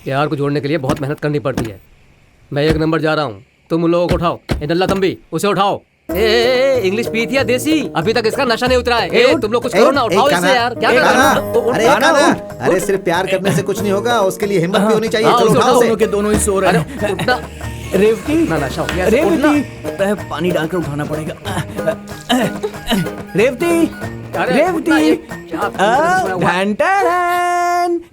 प्यार को जोड़ने के लिए बहुत मेहनत करनी पड़ती है। मैं 1 नंबर जा रहा हूँ, तुम उन लोगों को उठाओ। ए नल्ला तंबी, उसे उठाओ। ए इंग्लिश पी थी या देसी? अभी तक इसका नशा नहीं उतरा है। ए तुम लोग कुछ करो ना, उठाओ इसे यार। क्या कर रहा है? अरे सिर्फ प्यार करने से कुछ नहीं होगा, उसके लिए हिम्मत भी होनी चाहिए। चलो उठाओ दोनों के दोनों ही सो रहे हैं। उठना रेवती, ना नशा हो गया। रेवती, पानी डालकर उठाना पड़ेगा। रेवती, रेवती,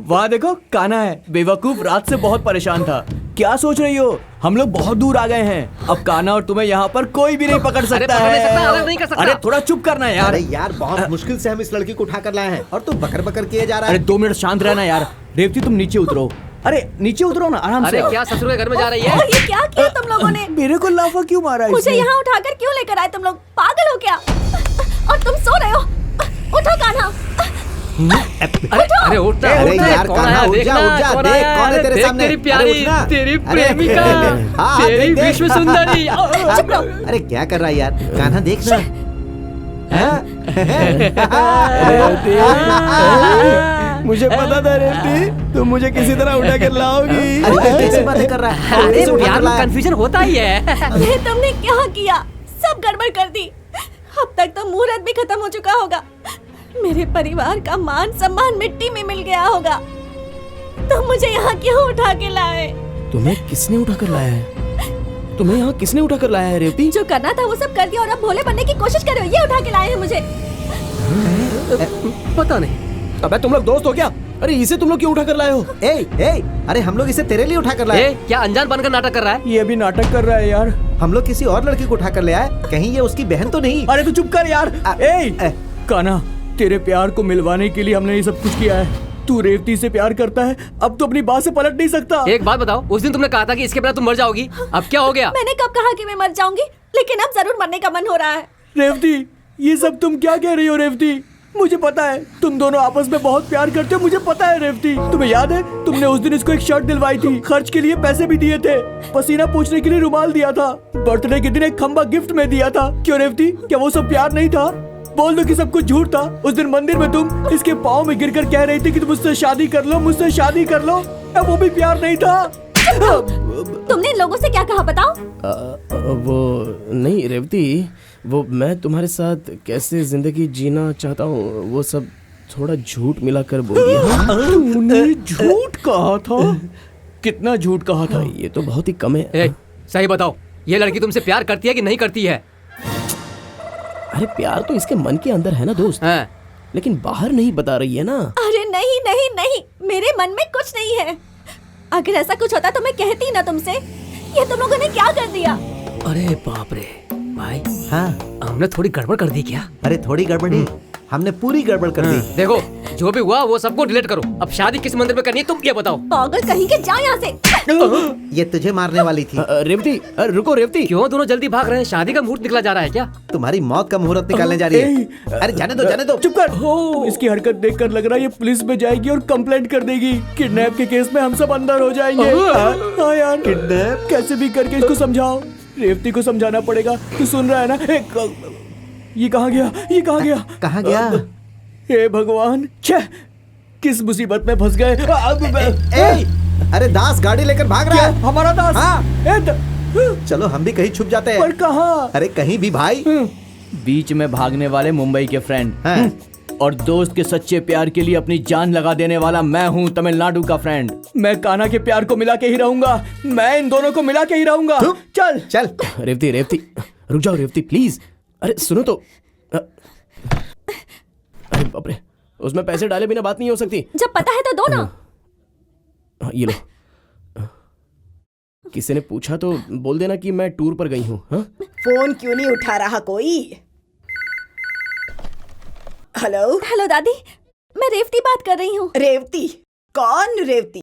वाह देखो कान्हा है। बेवकूफ रात से बहुत परेशान था। क्या सोच रही हो? हम लोग बहुत दूर आ गए हैं। अब कान्हा और तुम्हें यहाँ पर कोई भी नहीं पकड़ सकता है। अरे थोड़ा चुप करना यार। अरे यार बहुत मुश्किल से हम इस लड़की को उठा कर लाए हैं और तू बकर बकर किए जा रहा है। अरे 2 मिनट शांत रहना यार। रेवती तुम नीचे उतरो। अरे नीचे उतरो ना आराम से। अरे क्या ससुर के घर में जा रही है? ये क्या किया तुम लोगों ने? मेरे को लाफा क्यों मारा? मुझे यहाँ उठाकर क्यों लेकर आए तुम लोग? पागल हो क्या? और तुम सो रहे हो? उठो कान्हा। अरे उठ अरे यार कान्हा उठ जा, देख कौन है तेरे सामने। तेरी प्यारी, तेरी प्रेमिका, तेरी विश्व सुंदरी। चुप रहो। अरे क्या कर रहा है यार कान्हा, देखना। मुझे पता था रेवती तुम मुझे किसी तरह उठा कर लाओगी। अरे कैसी बातें कर रहा है? अरे प्यार में कंफ्यूजन होता ही है। ये तुमने क्या किया? सब गड़बड़ कर दी। अब तक तो मुहूर्त भी खत्म हो चुका होगा। मेरे परिवार का मान सम्मान मिट्टी में मिल गया होगा। तुम मुझे यहाँ क्यों उठा के लाए? तुम्हें किसने उठा कर लाया है? तुम्हें यहाँ किसने उठा कर लाया है रेवती? जो करना था वो सब कर दिया और अब भोले बनने की कोशिश कर रहे हो। ये उठा के लाए हैं मुझे। पता नहीं। अबे तुम लोग दोस्त हो क्या? अरे इसे तुम लोग क्यों उठा कर लाए हो? अरे हम लोग इसे तेरे लिए उठा कर लाए। क्या अनजान बनकर नाटक कर रहा है? ये अभी नाटक कर रहा है यार। हम लोग किसी और लड़की को उठा कर ले आए, कहीं ये उसकी बहन तो नहीं? अरे तू चुप कर यार। कान्हा, तेरे प्यार को मिलवाने के लिए हमने ये सब कुछ किया है। तू रेवती से प्यार करता है, अब तो अपनी बात से पलट नहीं सकता। एक बात बताओ, उस दिन तुमने कहा था कि इसके बिना तुम मर जाओगी, अब क्या हो गया? मैंने कब कहा कि मैं मर जाऊंगी? लेकिन अब जरूर मरने का मन हो रहा है। रेवती, ये सब तुम क्या कह रही हो रेवती? मुझे पता है तुम दोनों आपस में बहुत प्यार करते हो। मुझे पता है रेवती। तुम्हें याद है तुमने उस दिन इसको एक शर्ट दिलवाई थी, खर्च के लिए पैसे भी दिए थे, पसीना पोंछने के लिए रुमाल दिया था, बर्थडे के दिन एक खंबा गिफ्ट में दिया था। क्यों रेवती, क्या वो सब प्यार नहीं था? बोल दो कि सब कुछ झूठ था। उस दिन मंदिर में तुम इसके पाँव में गिरकर कह रही थी कि तुम मुझसे शादी कर लो, मुझसे शादी कर लो। अब वो भी प्यार नहीं था। तुमने इन लोगों से क्या कहा बताओ? वो नहीं रेवती, वो मैं तुम्हारे साथ कैसे जिंदगी जीना चाहता हूँ वो सब थोड़ा झूठ मिलाकर बोल दिया। तुमने झूठ कहा था? कितना झूठ कहा था? ये तो बहुत ही कम है। सही बताओ, ये लड़की तुमसे प्यार करती है कि नहीं करती है? अरे प्यार तो इसके मन के अंदर है ना दोस्त, लेकिन बाहर नहीं बता रही है ना। अरे नहीं नहीं नहीं, मेरे मन में कुछ नहीं है। अगर ऐसा कुछ होता तो मैं कहती ना तुमसे। ये तुम लोगों ने क्या कर दिया? अरे बाप रे भाई। हाँ हमने थोड़ी गड़बड़ कर दी क्या? अरे थोड़ी गड़बड़ नहीं, हमने पूरी गड़बड़ कर दी। देखो जो भी हुआ वो सबको डिलीट करो। अब शादी किस मंदिर में करनी है तुम ये बताओ। पागल कहीं के, जा यहाँ से। ये तुझे मारने वाली थी। रेवती, रुको रेवती। क्यों दोनों जल्दी भाग रहे हैं? शादी का मुहूर्त निकला जा रहा है क्या? तुम्हारी मौत का मुहूर्त निकालने जा रही है। अरे जाने दो जाने दो। चुप कर। इसकी हरकत देखकर लग रहा है ये पुलिस में जाएगी और कंप्लेंट कर देगी। किडनैप के केस में हम सब अंदर हो जाएंगे। हाँ यार, किडनैप कैसे भी करके इसको समझाओ। रेवती को समझाना पड़ेगा। तू सुन रहा है ना? ये कहाँ गया? ये कहाँ गया? कहाँ गया? हे भगवान, छह किस मुसीबत में फंस गए। अरे दास गाड़ी लेकर भाग रहा है। हमारा दास? हाँ। चलो हम भी कहीं छुप जाते हैं। पर कहाँ? अरे कहीं भी भाई। बीच में भागने वाले मुंबई के फ्रेंड और दोस्त के सच्चे प्यार के लिए अपनी जान लगा देने वाला मैं हूँ तमिलनाडु का फ्रेंड। मैं कान्हा के प्यार को मिला के ही रहूंगा। मैं इन दोनों को मिला के ही रहूंगा। चल चल। रेवती, रेवती रुक जाओ रेवती प्लीज। अरे सुनो तो। अरे बाप रे, उसमें पैसे डाले बिना बात नहीं हो सकती। जब पता है तो दो ना। ये लो। किसी ने पूछा तो बोल देना कि मैं टूर पर गई हूँ। फोन क्यों नहीं उठा रहा कोई? हेलो हेलो दादी, मैं रेवती बात कर रही हूँ। रेवती? कौन रेवती?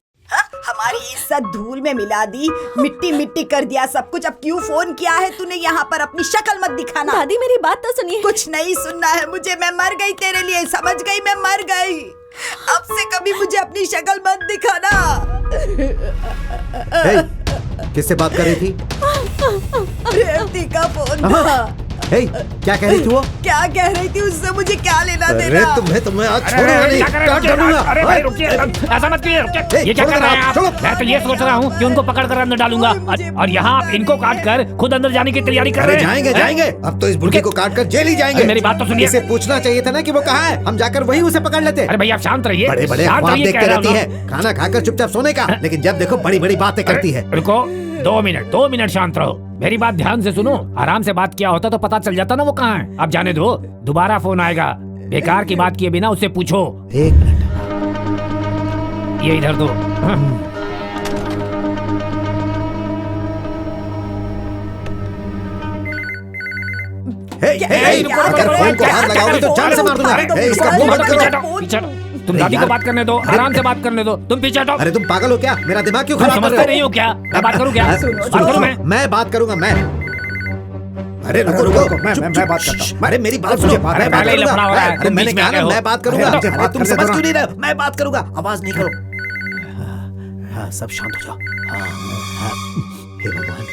हमारी इज्जत धूल में मिला दी, मिट्टी मिट्टी कर दिया सब कुछ। अब क्यों फोन किया है तूने यहाँ पर? अपनी शक्ल मत दिखाना। दादी मेरी बात तो सुनिए। कुछ नहीं सुनना है मुझे। मैं मर गई तेरे लिए, समझ गई? मैं मर गई। अब से कभी मुझे अपनी शक्ल मत दिखाना। किससे बात कर रही थी? रेवती का फोन था। हे, क्या कह रही थी वो? क्या कह रही थी उससे मुझे क्या लेना अरे देना? तुम्हें आज छोड़ूंगा नहीं, काट डालूंगा। अरे भाई रुकिए, ऐसा मत कीजिए, रुकिए। ये क्या छोड़ो कर रहे हैं आप? छोड़ो। मैं तो ये सोच रहा हूँ कि उनको पकड़ कर अंदर डालूंगा और यहाँ आप इनको काट कर खुद अंदर जाने की तैयारी कर अरे रहे हैं। जाएंगे जाएंगे, अब तो इस बुढ़की को काट कर जेल ही जाएंगे। अरे मेरी बात तो सुनिए। इसे पूछना चाहिए था ना कि वो कहाँ है, हम जाकर वही उसे पकड़ लेते। अरे भैया आप शांत रहिए, बड़े बड़े शांत ख्वाब रहिए, देखते कह रहा रहती हूँ है, खाना खाकर चुपचाप सोने का, लेकिन जब देखो बड़ी बड़ी बातें करती है। रुको, 2 मिनट शांत रहो। मेरी बात ध्यान से सुनो, आराम से बात किया होता तो पता चल जाता ना वो कहाँ है। अब जाने दो, दोबारा फोन आएगा, बेकार की बात किए बिना उससे पूछो। 1 मिनट। ये इधर दो। हे, हे, क्या अगर कर फोन को रहे हो? हाथ लगाओगे तो जान से मार दूंगा। अरे, हे, इसका मुंह बंद पीछे करो। हटो, पीछे हटो। तुम अरे दादी को यार। बात करने दो, आराम से बात करने दो। तुम पीछे हटो। अरे तुम पागल हो क्या? मेरा दिमाग क्यों तुम खराब कर समझते नहीं रहे हो हो? क्या? मैं बात करूँ क्या? बात करूँ मैं? मैं बात करूंगा मैं। अरे रुको रुको, मैं बात करता हूँ। अरे मेरी बात सुनो, अरे मैं बात पहले ही करूंगा। लफड़ा हो रहा है, अरे तुम मैंने बीच में कहा आ गए ना हो। मैं बात करूंगा। अरे अरे तुम करने समझ दो क्यों ना। नहीं रहे हो? मैं बात करूंगा, आवाज नहीं करो। हाँ, सब शांत हो जाओ। हाँ, हे भगवान।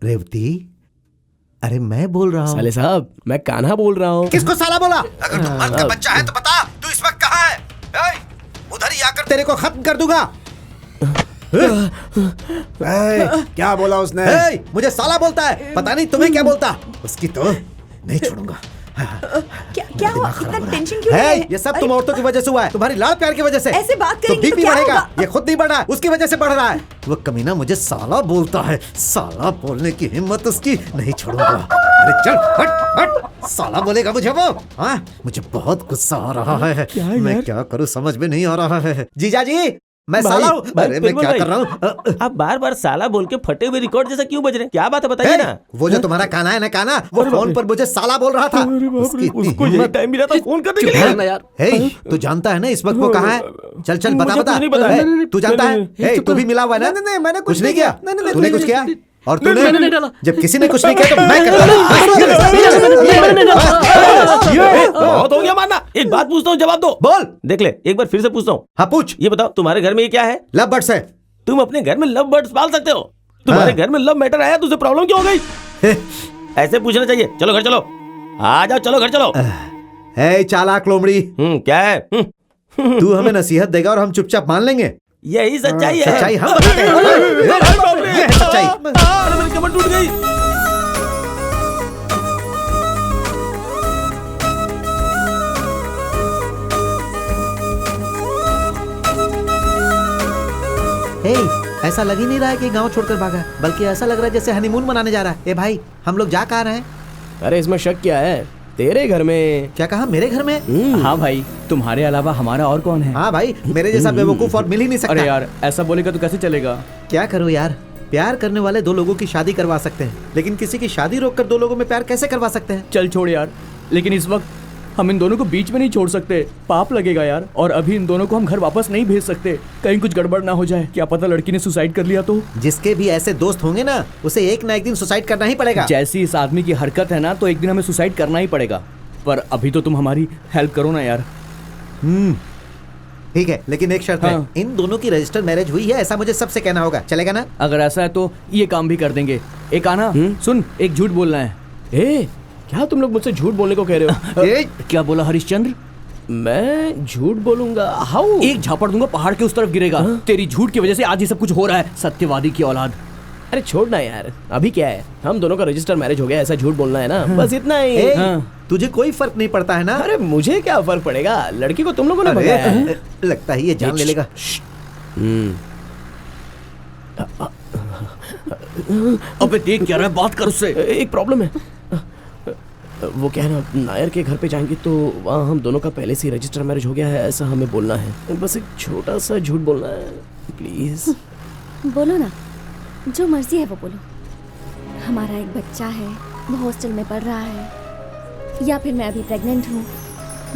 रेवती, अरे मैं बोल रहा हूँ। साले साहब, मैं कान्हा बोल रहा हूँ। किसको साला बोला? अगर तू मर्द का बच्चा है तो बता, तू इस वक्त कहाँ है? ए, उधर ही आकर तेरे को खत्म कर दूंगा। क्या बोला उसने? ए, मुझे साला बोलता है, पता नहीं तुम्हें क्या बोलता। उसकी तो नहीं छोड़ूंगा। क्या हुआ? इतना टेंशन क्यों ले रहे हैं? ये सब तुम औरतों की वजह से हुआ है, तुम्हारी लाड़ प्यार की वजह से। ऐसे बात करेंगी तो बीपी क्या बढ़ेगा। होगा? ये खुद नहीं बढ़ रहा है, उसकी वजह से बढ़ रहा है। वो कमीना मुझे साला बोलता है, साला बोलने की हिम्मत उसकी, नहीं छोड़ूंगा। अरे चल हट हट, साला बोलेगा मुझे वो। हाँ, मुझे बहुत गुस्सा आ रहा है, मैं क्या करूँ समझ में नहीं आ रहा है। जीजा जी, मैं साला हूँ। अरे मैं क्या कर रहा हूँ? आप बार बार साला बोल के फटे हुए रिकॉर्ड जैसा क्यों बज रहे हैं? क्या बात है बताइए ना। वो जो तुम्हारा काना है ना, काना, वो फोन पर मुझे साला बोल रहा था। उसकी इतनी उसको यही हिम्मत। टाइम मिला था फोन करने के चुप लिए। रहना यार। हे, तू जानता है ना इस वक्त वो कहाँ है? चल चल बता मुझे बता। कुछ नहीं पता। हे, तू जानता है? हे, तू भी मिला हुआ है ना? नहीं, मैंने कुछ नहीं किया। नहीं, तूने कुछ किया? और मैंने नहीं तूने डाला। जब किसी ने कुछ नहीं किया तो मैं करता बहुत हो गया मानना। एक बात पूछता हूँ, जवाब दो। बोल। देख ले, एक बार फिर से पूछता हूँ। हाँ पूछ। ये बताओ, तुम्हारे घर में ये क्या है? लव बर्ड्स है। तुम अपने घर में लव बर्ड्स पाल सकते हो? तुम्हारे हाँ। घर में लव मैटर आया तो उसे प्रॉब्लम क्यों हो गई? ऐसे पूछना चाहिए। चलो घर चलो, आ जाओ, चलो घर चलो। हे चालाक लोमड़ी, क्या है? तू हमें नसीहत देगा और हम चुपचाप मान लेंगे? यही सच्चाई है। सच्चाई हम बताते हैं। ये है सच्चाई। अरे मेरी कमर टूट गई। हे, ऐसा लग ही नहीं रहा है कि गांव छोड़कर भागा है, बल्कि ऐसा लग रहा है जैसे हनीमून मनाने जा रहा है। ए भाई, हम लोग जा कहाँ रहे हैं? अरे इसमें शक क्या है? तेरे घर में। क्या कहा? मेरे घर में? हाँ भाई, तुम्हारे अलावा हमारा और कौन है? हाँ भाई, मेरे जैसा बेवकूफ और मिल ही नहीं सकता। अरे यार, ऐसा बोलेगा तो कैसे चलेगा? क्या करूं यार, प्यार करने वाले दो लोगों की शादी करवा सकते हैं, लेकिन किसी की शादी रोककर दो लोगों में प्यार कैसे करवा सकते हैं? चल छोड़ यार, लेकिन इस वक्त हम इन दोनों को बीच में नहीं छोड़ सकते, पाप लगेगा यार। और अभी इन दोनों को हम घर वापस नहीं भेज सकते, कहीं कुछ गड़बड़ ना हो जाए। क्या पता लड़की ने सुसाइड कर लिया तो? जिसके भी ऐसे दोस्त होंगे ना, उसे एक ना एक दिन सुसाइड करना ही पड़ेगा। जैसी इस आदमी की हरकत है ना, तो एक दिन हमें सुसाइड करना ही पड़ेगा। पर अभी तो तुम हमारी हेल्प करो ना यार। ठीक है, लेकिन एक शर्त है, हाँ। इन दोनों की रजिस्टर मैरिज हुई है ऐसा मुझे सबसे कहना होगा, चलेगा ना? अगर ऐसा है तो ये काम भी कर देंगे। एक आना, सुन, एक झूठ बोलना है। ए, क्या तुम लोग मुझसे झूठ बोलने को कह रहे हो? क्या बोला हरिश्चंद्र? मैं झूठ बोलूंगा? हाउ? एक झापड़ दूंगा, पहाड़ के उस तरफ गिरेगा। तेरी झूठ की वजह से आज ये सब कुछ हो रहा है, सत्यवादी की औलाद। अरे छोड़ना यार, अभी क्या है, हम दोनों का रजिस्टर मैरिज हो गया, ऐसा झूठ बोलना है ना, बस इतना ही। ए, हाँ। तुझे कोई फर्क नहीं पड़ता है ना? अरे मुझे क्या फर्क पड़ेगा, लड़की को तुम लोगों ने भगाया है। अरे, लगता है ये जान ले लेगा। अबे देख क्या रहा है, बात कर उससे। एक प्रॉब्लम है, वो क्या है ना, नायर के घर पे जाएंगे तो वहाँ हम दोनों का पहले से रजिस्टर मैरिज हो गया है, ऐसा हमें बोलना है। बस एक छोटा सा झूठ बोलना है, प्लीज। बोलो ना, जो मर्जी है वो बोलो। हमारा एक बच्चा है, वो हॉस्टल में पढ़ रहा है, या फिर मैं अभी प्रेग्नेंट हूँ,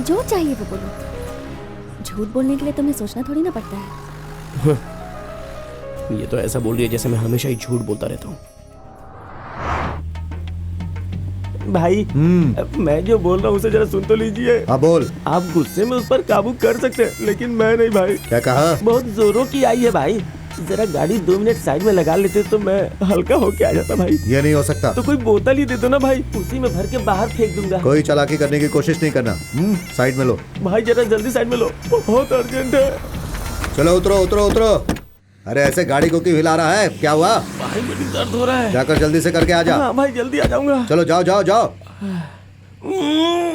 जो चाहिए वो बोलो। झूठ बोलने के लिए तुम्हें सोचना थोड़ी ना पड़ता है। ये तो ऐसा बोल रही है जैसे मैं हमेशा ही झूठ बोलता रहता हूँ। भाई, मैं जो बोल रहा हूँ उसे जरा सुन तो लीजिए। हाँ बोल। आप गुस्से में उस पर काबू कर सकते हैं, लेकिन मैं नहीं भाई। क्या कहा? बहुत जोरों की आई है भाई। जरा गाड़ी 2 मिनट साइड में लगा लेते तो मैं हल्का होके आ जाता भाई। ये नहीं हो सकता। तो कोई बोतल ही दे दो ना भाई, उसी में भर के बाहर फेंक दूंगा। कोई चालाकी करने की कोशिश नहीं करना। साइड में लो। भाई जरा जल्दी साइड में लो, बहुत अर्जेंट है। चलो उतरो उतरो उतरो। अरे ऐसे गाड़ी को क्यों हिला रहा है, क्या हुआ? भाई मेरी दर्द हो रहा है। जाकर जल्दी से करके आ जा। हाँ भाई जल्दी आ जाऊंगा। चलो जाओ जाओ जाओ,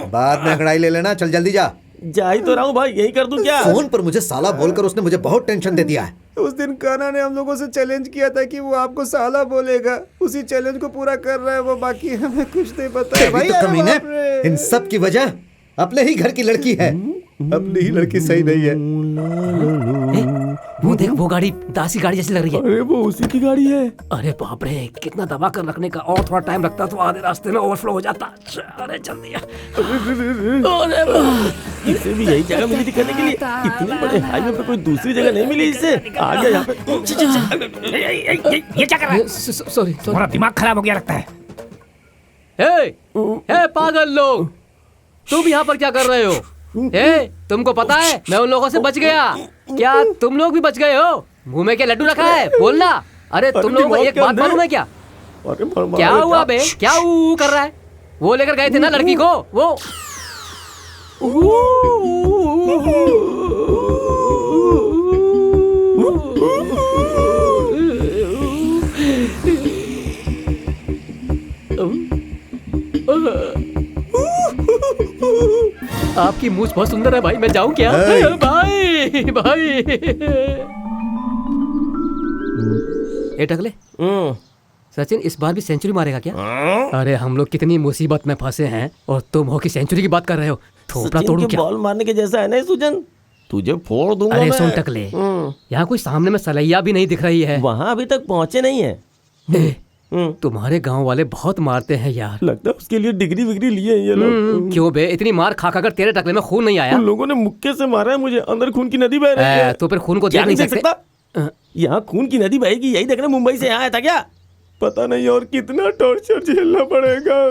बाद में अंगड़ाई ले लेना। चल जल्दी जा। जा ही तो रहा हूँ भाई, यही कर दूं क्या? फोन पर मुझे साला बोलकर उसने मुझे बहुत टेंशन दे दिया है। उस दिन कान्हा ने हम लोगों से चैलेंज किया था कि वो आपको साला बोलेगा, उसी चैलेंज को पूरा कर रहा है वो, बाकी हमें कुछ नहीं पता है भाई। तो कमीने, इन सब की वजह अपने ही घर की लड़की है। अपनी ही लड़की सही नहीं है। वो देख, वो गाड़ी दासी गाड़ी जैसी लग रही है। अरे वो उसी की गाड़ी है। अरे बाप रे, कितना दबा कर रखने का, और थोड़ा टाइम लगता तो आधे रास्ते में ओवरफ्लो हो जाता। अरे जल्दी। इसे भी यही जगह मिली थी करने के लिए, इतने बड़े हाईवे पे कोई दूसरी जगह नहीं मिली इसे। आ गया यहाँ पे। ये क्या कर रहा है? सॉरी तुम्हारा दिमाग खराब हो गया लगता है। हे पागल लोग, तुम यहाँ पर क्या कर रहे हो? तुमको पता है मैं उन लोगों से बच गया। क्या तुम लोग भी बच गए हो? मुंह में क्या लड्डू रखा है? बोलना। अरे तुम लोगों को एक बात मालूम है क्या? क्या हुआ बे? क्या ऊ कर रहा है? वो लेकर गए थे ना लड़की को, वो आपकी मूछ बहुत सुंदर है भाई, मैं जाऊं क्या? भाई भाई ए टकले, सचिन इस बार भी सेंचुरी मारेगा क्या? अरे हम लोग कितनी मुसीबत में फंसे हैं और तुम हो कि सेंचुरी की बात कर रहे हो। थोपड़ा तोड़ू क्या? बॉल मारने के जैसा है ना सुजन, तुझे फोड़ दूंगा। अरे सुन टकले, यहाँ कोई सामने में सलैया भी नहीं दिख रही है। वहाँ अभी तक पहुँचे नहीं है। तुम्हारे गांव वाले बहुत मारते हैं यार। लगता है उसके लिए डिग्री विग्री लिए हैं ये लोग। क्यों बे, इतनी मार खा कर तेरे टकले में खून नहीं आया? उन लोगों ने मुक्के से मारा है मुझे, अंदर खून की नदी बह रही है। तो फिर खून को देख नहीं सकता? यहाँ खून की नदी बहेगी, यही देखने मुंबई से यहाँ आया था क्या? पता नहीं और कितना टॉर्चर झेलना पड़ेगा।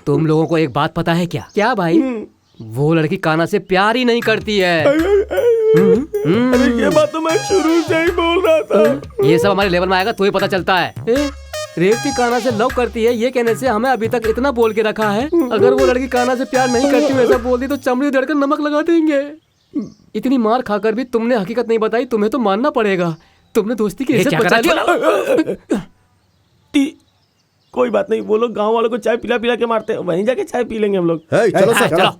तुम लोगों को एक बात पता है क्या? क्या भाई? वो लड़की कान्हा से प्यार ही नहीं करती है। अरे ये बात तो मैं शुरू से ही बोल रहा था। ये सब हमारे लेवल में आएगा तो ही पता चलता है। रेवती कान्हा से लव करती है, ये कहने से हमें अभी तक इतना बोल के रखा है। अगर वो लड़की कान्हा से प्यार नहीं करती वैसा बोल दी तो चमड़ी उधेड़कर नमक लगा देंगे। इतनी मार खाकर भी तुमने हकीकत नहीं बताई, तुम्हें तो मानना पड़ेगा। तुमने दोस्ती की इज्जत बचा ली। कोई बात नहीं, वो लोग गाँव वालों को चाय पिला पिला के मारते हैं, वहीं जाके चाय पी लेंगे हम लोग। चलो सर, चलो।